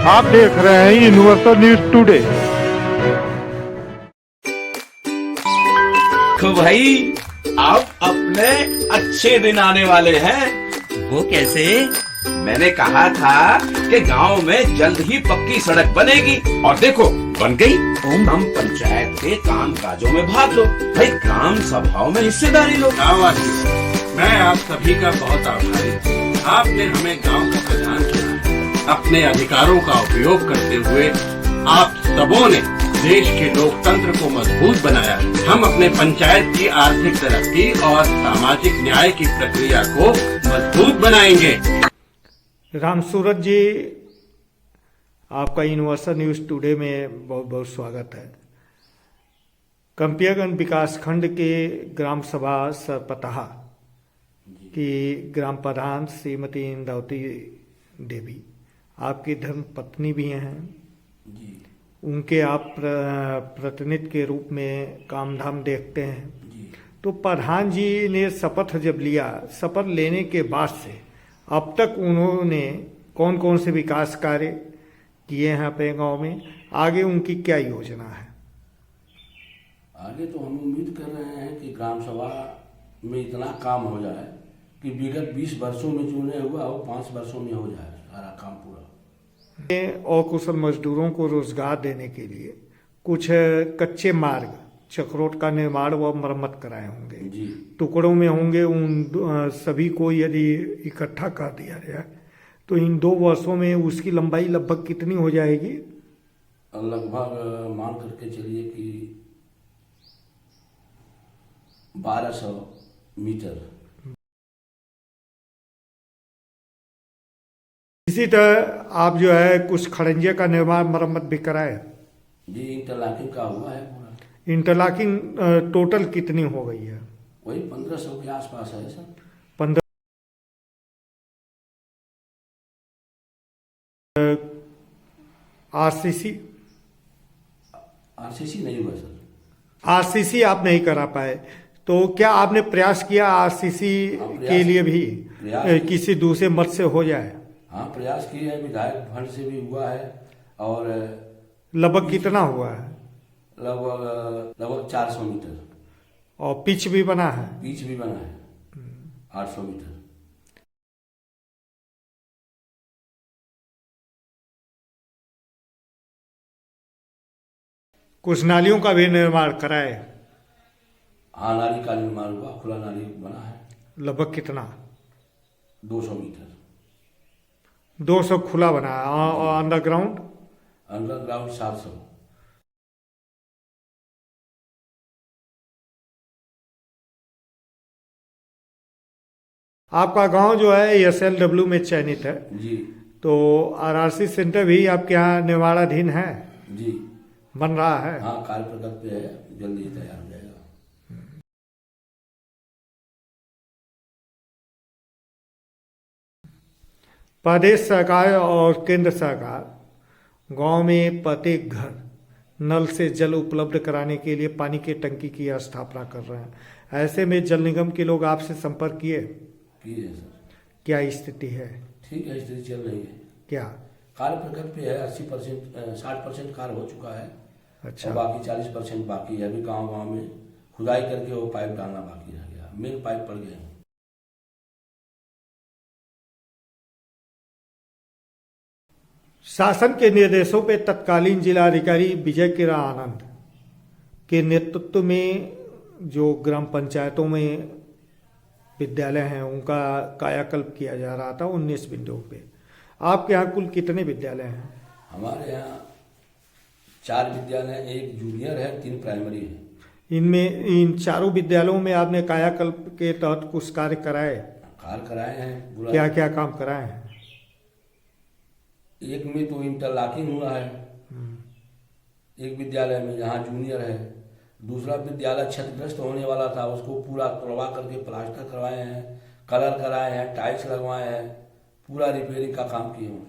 आप देख रहे हैं यूनिवर्सल न्यूज टुडे। तो भाई अब अपने अच्छे दिन आने वाले हैं। वो कैसे? मैंने कहा था कि गांव में जल्द ही पक्की सड़क बनेगी और देखो बन गई। हम पंचायत के काम काजों में भाग लो भाई, ग्राम सभाओं में हिस्सेदारी लो। मैं आप सभी का बहुत आभारी हूँ। आपने हमें गांव का प्रधान चुना है। अपने अधिकारों का उपयोग करते हुए आप सबों ने देश के लोकतंत्र को मजबूत बनाया। हम अपने पंचायत की आर्थिक तरक्की और सामाजिक न्याय की प्रक्रिया को मजबूत बनाएंगे। राम सूरत जी, आपका यूनिवर्सल न्यूज टुडे में बहुत बहुत स्वागत है। कंपियागंज विकासखंड के ग्राम सभा सरपतहा की ग्राम प्रधान श्रीमती इंद्रावती देवी आपकी धर्म पत्नी भी हैं। उनके आप प्रतिनिधि के रूप में काम धाम देखते हैं। तो प्रधान जी ने शपथ जब लिया, शपथ लेने के बाद से अब तक उन्होंने कौन कौन से विकास कार्य किए हैं अपने गांव में, आगे उनकी क्या योजना है? आगे तो हम उम्मीद कर रहे हैं कि ग्राम सभा में इतना काम हो जाए कि विगत 20 वर्षों में जो नहीं हुआ वो 5 वर्षों में हो जाए सारा काम पूरा। और कुशल मजदूरों को रोजगार देने के लिए कुछ कच्चे मार्ग चक्रोट का निर्माण व मरम्मत कराए होंगे, टुकड़ों में होंगे। उन सभी को यदि इकट्ठा कर दिया जाए तो इन 2 वर्षों में उसकी लंबाई लगभग कितनी हो जाएगी? लगभग मान करके चलिए कि 1200 मीटर। इसी तरह आप जो है कुछ खड़ंजे का निर्माण मरम्मत भी कराए? जी, इंटरलॉकिंग का हुआ है पूरा। इंटरलॉकिंग टोटल कितनी हो गई है? वही 1500 के आसपास है सर। 15 आरसीसी नहीं हुआ सर। आरसीसी आप नहीं करा पाए, तो क्या आपने प्रयास किया आरसीसी के लिए भी किसी दूसरे मत से हो जाए? हाँ, प्रयास किए हैं, विधायक फंड से भी हुआ है। और लगभग कितना हुआ है? लगभग 400 मीटर। और पिच भी बना है? पिच भी बना है 800 मीटर। कुछ नालियों का भी निर्माण कराए? हाँ, नाली का निर्माण हुआ, खुला नाली बना है। लगभग कितना? 200 मीटर। 200 खुला बना है और अंडरग्राउंड? अंडरग्राउंड 700। आपका गांव जो है SLW में चयनित है जी। तो RRC सेंटर भी आपके यहाँ निर्माणाधीन है? जी, बन रहा है? हाँ, कार्य प्रगति पे है, जल्दी ही तैयार हो जाएगा। प्रदेश सरकार और केंद्र सरकार गांव में प्रत्येक घर नल से जल उपलब्ध कराने के लिए पानी की टंकी की स्थापना कर रहे हैं। ऐसे में जल निगम के लोग आपसे संपर्क किए है सर। क्या स्थिति है? ठीक है, स्थिति चल रही है। क्या कार्य प्रगति पे है? 80% 60% कार्य हो चुका है। अच्छा। और बाकी 40% बाकी है। अभी गांव गांव में खुदाई करके वो पाइप डालना बाकी रह गया, मेन पाइप पड़ गए हैं। शासन के निर्देशों पे तत्कालीन जिलाधिकारी विजय किरण आनंद के नेतृत्व में जो ग्राम पंचायतों में विद्यालय हैं उनका कायाकल्प किया जा रहा था 19 बिंदुओं पे। आपके यहाँ कुल कितने विद्यालय हैं? हमारे यहाँ 4 विद्यालय, 1 जूनियर है, 3 प्राइमरी है। इनमें इन चारों विद्यालयों में आपने कायाकल्प के तहत कुछ कार्य कराए? कार्य कराए हैं। क्या क्या काम कराए हैं? एक में तो इंटरलॉकिंग हुआ है, एक विद्यालय में जहाँ जूनियर है। दूसरा विद्यालय क्षतिग्रस्त होने वाला था, उसको पूरा तोड़वा करके प्लास्टर करवाए हैं, कलर कराए हैं, टाइल्स लगवाए हैं, पूरा रिपेयरिंग का काम किए हैं।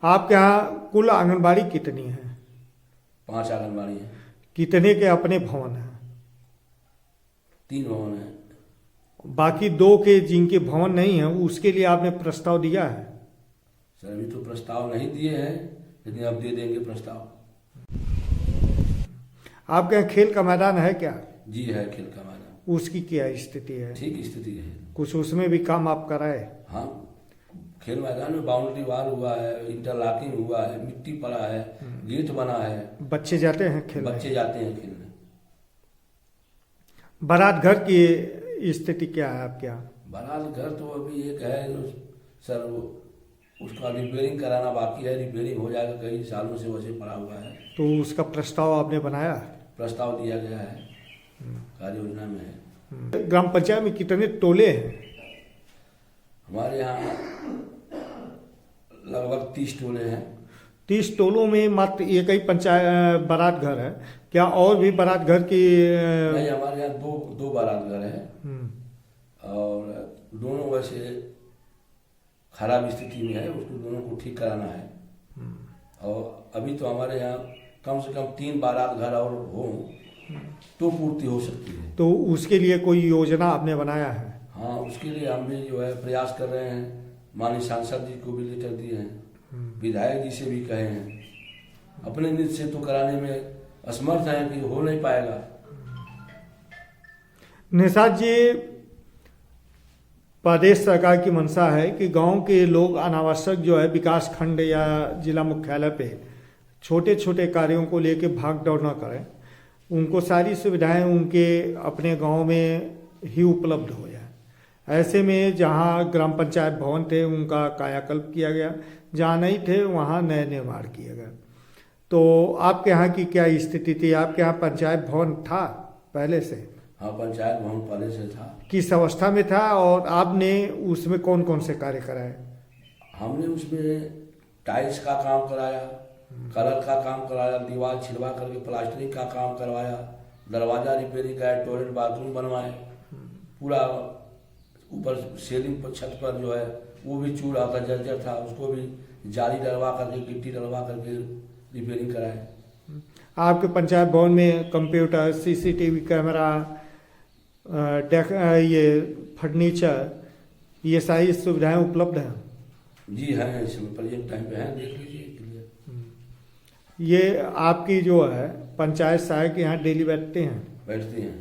आपके यहाँ कुल आंगनबाड़ी कितनी है? 5 आंगनबाड़ी है, कितने के अपने भवन हैं? 3 भवन है। बाकी 2 के जिनके भवन नहीं है उसके लिए आपने प्रस्ताव दिया है? सर अभी तो प्रस्ताव नहीं दिए हैं, लेकिन अब दे देंगे प्रस्ताव। आपके यहाँ खेल का मैदान है क्या? जी है, खेल का मैदान। उसकी क्या स्थिति है? ठीक स्थिति है। कुछ उसमें भी काम आप कराए? हाँ, खेल मैदान में बाउंड्री वाल हुआ है, इंटरलॉकिंग हुआ है, मिट्टी पड़ा है, गेट बना है। बच्चे जाते हैं खेलने? बच्चे जाते हैं खेलने। बारात घर की स्थिति क्या है आपके यहाँ? बारात घर तो अभी एक है जो सर उसका रिपेयरिंग कराना बाकी है, रिपेयरिंग हो जाएगा, कई सालों से वैसे पड़ा हुआ है। तो उसका प्रस्ताव आपने बनाया? प्रस्ताव दिया गया है, कार्य योजना में है। ग्राम पंचायत में कितने टोले हैं? हमारे यहाँ लगभग 30 टोले हैं। 30 टोलों में मात्र एक ही पंचायत बारात घर है क्या? और भी बारात घर की? नहीं, हमारे यहाँ दो बारात घर है, और दोनों वैसे खराब स्थिति में है, उसको दोनों को ठीक कराना है। और अभी तो हमारे यहाँ कम से कम 3 बारात घर और हो तो पूर्ति हो सकती है। तो उसके लिए कोई योजना आपने बनाया है? हाँ, उसके लिए हम भी जो है प्रयास कर रहे हैं। माननीय सांसद जी को भी लेटर दिए हैं, विधायक जी से भी कहे हैं। अपने निध से तो कराने में असमर्थ हैं कि हो नहीं पाएगा। निषाद जी, प्रदेश सरकार की मंशा है कि गांव के लोग अनावश्यक जो है विकास खंड या जिला मुख्यालय पे छोटे छोटे कार्यों को लेके भाग दौड़ न करें, उनको सारी सुविधाएं उनके अपने गांव में ही उपलब्ध हो जाए। ऐसे में जहां ग्राम पंचायत भवन थे उनका कायाकल्प किया गया, जहां नहीं थे वहां नए निर्माण किए गए। तो आपके यहाँ की क्या स्थिति थी? आपके यहाँ पंचायत भवन था पहले से? हाँ, पंचायत भवन पहले से था। किस अवस्था में था और आपने उसमें कौन कौन से कार्य कराए? हमने उसमें टाइल्स का काम कराया, कलर का काम कराया, दीवार छिलवा करके प्लास्टरिंग का काम करवाया, दरवाजा रिपेयरिंग कराया, टॉयलेट बाथरूम बनवाए, पूरा ऊपर सीलिंग पर छत पर जो है वो भी चूर रहा था, जर्जर था, उसको भी जाली डलवा करके गिट्टी डलवा करके रिपेयरिंग कराए। आपके पंचायत भवन में कंप्यूटर, सीसीटीवी कैमरा, ये फर्नीचर, ये सारी सुविधाएं उपलब्ध हैं? जी हैं, इस समय प्रेजेंट टाइम पे हैं, देख लीजिए। ये आपकी जो है पंचायत सहायक यहाँ डेली बैठते हैं? बैठते हैं।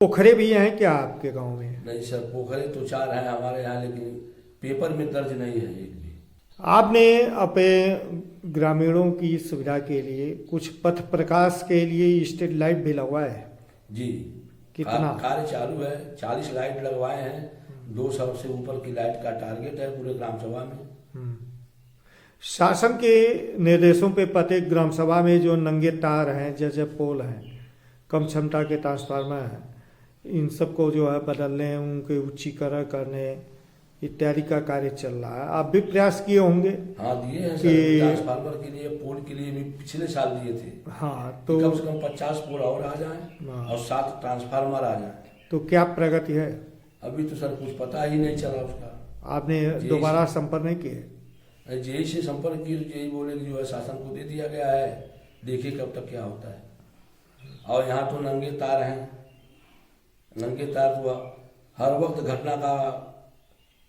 पोखरे भी हैं क्या आपके गांव में? नहीं सर, पोखरे तो 4 हैं हमारे यहाँ, लेकिन पेपर में दर्ज नहीं है एक भी। आपने अपने ग्रामीणों की सुविधा के लिए कुछ पथ प्रकाश के लिए स्ट्रीट लाइट भी लगवाए है? जी, कितना कार्य चालू है। 40 लाइट लगवाए हैं। 200 से ऊपर की लाइट का टारगेट है पूरे ग्राम सभा में। शासन के निर्देशों पे प्रत्येक ग्राम सभा में जो नंगे तार हैं, जैसे पोल हैं, कम क्षमता के ट्रांसफार्मर हैं, इन सबको जो है बदलने, उनके उच्चीकरण करने इत्यादि का कार्य चल रहा है। आप भी प्रयास किए होंगे? हाँ, दिए हैं सर। ट्रांसफार्मर के लिए, पोल के लिए भी पिछले साल दिए थे। हाँ, तो कम से कम 50 पोल और आ जाएं और 7 ट्रांसफार्मर आ जाएं। तो क्या प्रगति है? अभी तो सर कुछ पता ही नहीं चला उसका। आपने दोबारा संपर्क नहीं किए? जेई से संपर्क की, जेई बोले कि जो है शासन को दे दिया गया है, देखिए कब तक क्या होता है। और यहाँ तो नंगे तार हैं। नंगे तार तो हर वक्त घटना का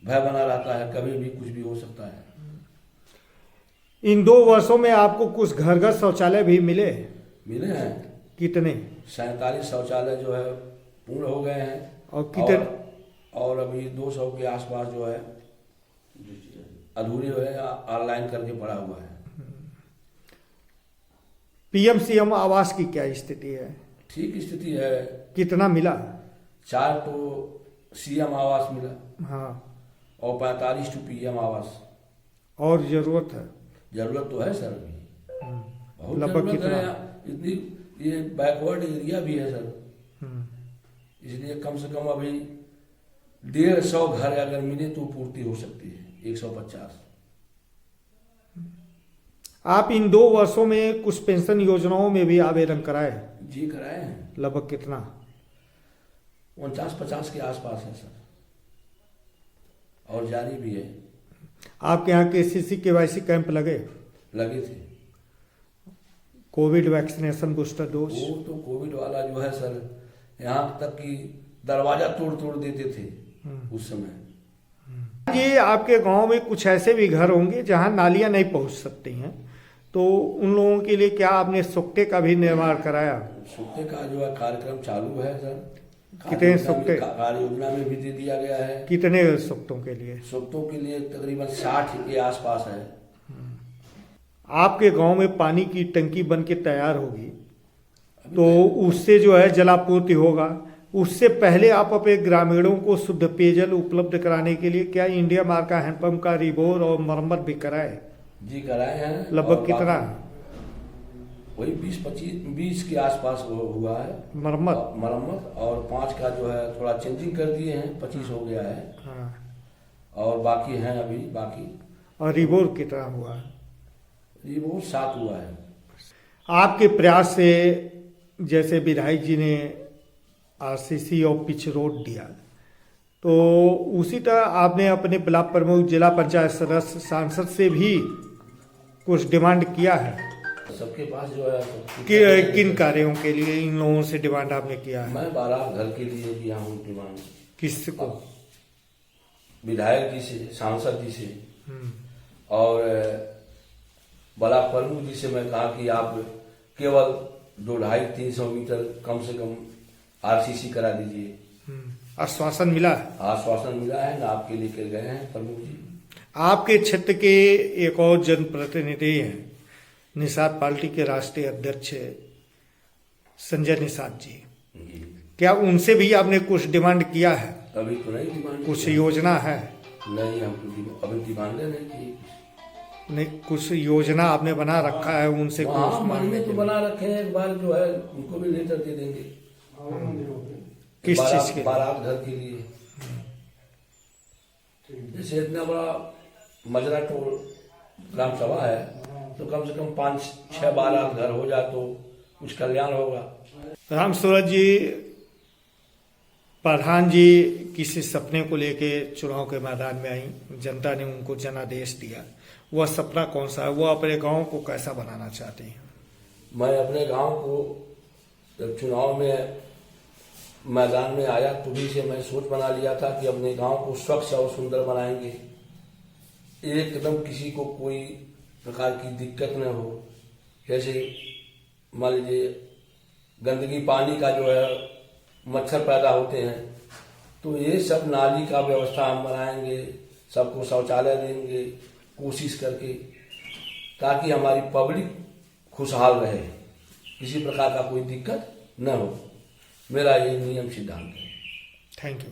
भय बना रहता है, कभी भी कुछ भी हो सकता है। इन 2 वर्षों में आपको कुछ घरगत शौचालय भी मिले हैं। कितने? 47 शौचालय जो है पूर्ण हो गए हैं। और कितने? और अभी 200 के आसपास जो है अधूरी है, ऑनलाइन करके पड़ा हुआ है। पीएम सीएम आवास की क्या स्थिति है? ठीक स्थिति है। कितना मिला? 4 तो सीएम आवास मिला हाँ, और 45 तो पीएम आवास। और जरूरत है? जरूरत तो है सर, अभी बहुत लगभग जरूरत कितना? है। इतनी ये बैकवर्ड एरिया भी है सर, इसलिए कम से कम अभी 150 घर अगर मिले तो पूर्ति हो सकती है। 150। आप इन 2 वर्षों में कुछ पेंशन योजनाओं में भी आवेदन कराए? जी कराए हैं। लगभग कितना? 49-50 के आसपास है सर, और जारी भी है। आपके यहाँ केसीसी केवाईसी कैंप लगे थे। Covid vaccination booster dose? वो तो कोविड वाला जो है सर, यहाँ तक कि दरवाजा तोड़ तोड़ देते थे उस समय। ये आपके गांव में कुछ ऐसे भी घर होंगे जहां नालियां नहीं पहुंच सकती हैं, तो उन लोगों के लिए क्या आपने सुक्टे का भी निर्माण कराया? सुक्टे का जो है कार्यक्रम चालू है सर। कितने सुक्टे? कार्य योजना में भी दे दिया गया है। कितने सुक्तों के लिए? सुक्तों के लिए तकरीबन 60 के आसपास है। आपके गांव में पानी की टंकी बन के तैयार होगी तो उससे जो है जलापूर्ति होगा। उससे पहले आप अपने ग्रामीणों को शुद्ध पेयजल उपलब्ध कराने के लिए क्या इंडिया मार्क का हैंडपंप का रिबोर और मरम्मत भी कराए? जी कराए हैं। लगभग कितना? वही 20 के आसपास हुआ है मरम्मत, और 5 का जो है थोड़ा चेंजिंग कर दिए हैं, 25 हो गया है। हाँ। और बाकी हैं अभी बाकी। और रिबोर कितना हुआ? रिबोर 7 हुआ है। आपके प्रयास से जैसे विधायक जी ने आरसीसी और पिच रोड दिया, तो उसी तरह आपने अपने ब्लॉक प्रमुख, जिला पंचायत सदस्य, सांसद से भी कुछ डिमांड किया है? सबके पास जो है कि किन कार्यों के लिए इन लोगों से डिमांड आपने किया है? मैं 12 घर के लिए किया हूँ डिमांड। किसको? विधायक जी से, सांसद जी से, और ब्लॉक प्रमुख जी से मैं कहा कि आप केवल 250-300 मीटर कम से कम आरसीसी करा दीजिए। आश्वासन मिला? आश्वासन मिला है ना, आपके लेकर गए हैं प्रमुख जी। आपके क्षेत्र के एक और जनप्रतिनिधि हैं, निषाद पार्टी के राष्ट्रीय अध्यक्ष संजय निषाद जी, क्या उनसे भी आपने कुछ डिमांड किया है? अभी तो नहीं डिमांड। कुछ योजना है? नहीं, हम अभी डिमांड नहीं की। नहीं, कुछ योजना आपने बना रखा है उनसे? कुछ मांगने तो बना रखे हैं, एक बार जो है उनको भी लेटर दे देंगे। किस चीज के? 12 घर के लिए। जैसे इतना बड़ा मजरा टोल ग्राम सभा है, तो कम से कम 5-6 12 घर हो जाए तो कुछ कल्याण होगा। राम सूरज जी, प्रधान जी किसी सपने को लेके चुनाव के मैदान में आई, जनता ने उनको जनादेश दिया, वह सपना कौन सा है? वो अपने गांव को कैसा बनाना चाहते हैं? मैं अपने गांव को जब चुनाव में मैदान में आया तो भी से मैं सोच बना लिया था कि अपने गांव को स्वच्छ और सुंदर बनाएंगे, एकदम किसी को कोई प्रकार की दिक्कत न हो। जैसे मान लीजिए गंदगी, पानी का जो है मच्छर पैदा होते हैं, तो ये सब नाली का व्यवस्था हम बनाएंगे, सबको शौचालय देंगे कोशिश करके, ताकि हमारी पब्लिक खुशहाल रहे, किसी प्रकार का कोई दिक्कत न हो। मेरा ये नियम सिद्धांत है। Thank you.